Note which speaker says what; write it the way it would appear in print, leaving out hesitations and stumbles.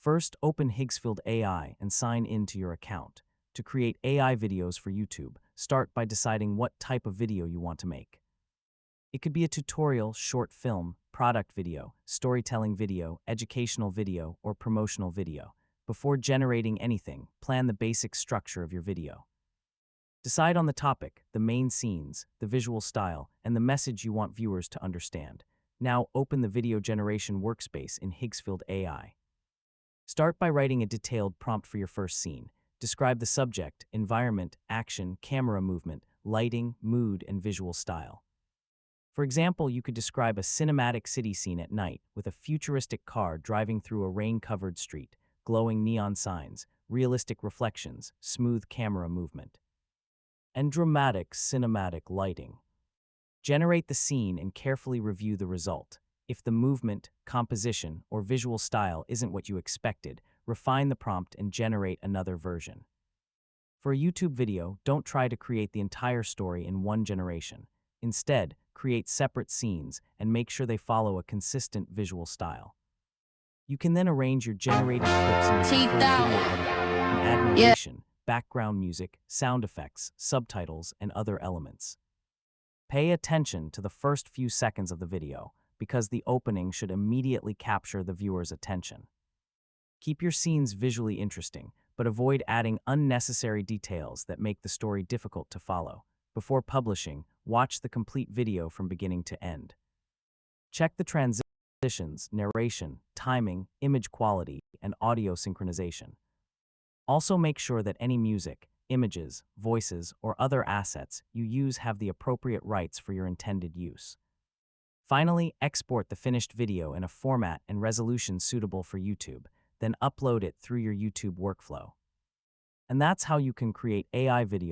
Speaker 1: First, open Higgsfield AI and sign in to your account. To create AI videos for YouTube, start by deciding what type of video you want to make. It could be a tutorial, short film, product video, storytelling video, educational video, or promotional video. Before generating anything, plan the basic structure of your video. Decide on the topic, the main scenes, the visual style, and the message you want viewers to understand. Now open the video generation workspace in Higgsfield AI. Start by writing a detailed prompt for your first scene. Describe the subject, environment, action, camera movement, lighting, mood, and visual style. For example, you could describe a cinematic city scene at night with a futuristic car driving through a rain-covered street, glowing neon signs, realistic reflections, smooth camera movement, and dramatic cinematic lighting. Generate the scene and carefully review the result. If the movement, composition, or visual style isn't what you expected, refine the prompt and generate another version. For a YouTube video, don't try to create the entire story in one generation. Instead, create separate scenes and make sure they follow a consistent visual style. You can then arrange your generated clips in your full video editor and add narration, background music, sound effects, subtitles, and other elements. Pay attention to the first few seconds of the video, because the opening should immediately capture the viewer's attention. Keep your scenes visually interesting, but avoid adding unnecessary details that make the story difficult to follow. Before publishing, watch the complete video from beginning to end. Check the transitions, narration, timing, image quality, and audio synchronization. Also make sure that any music, images, voices, or other assets you use have the appropriate rights for your intended use. Finally, export the finished video in a format and resolution suitable for YouTube, then upload it through your YouTube workflow. And that's how you can create AI videos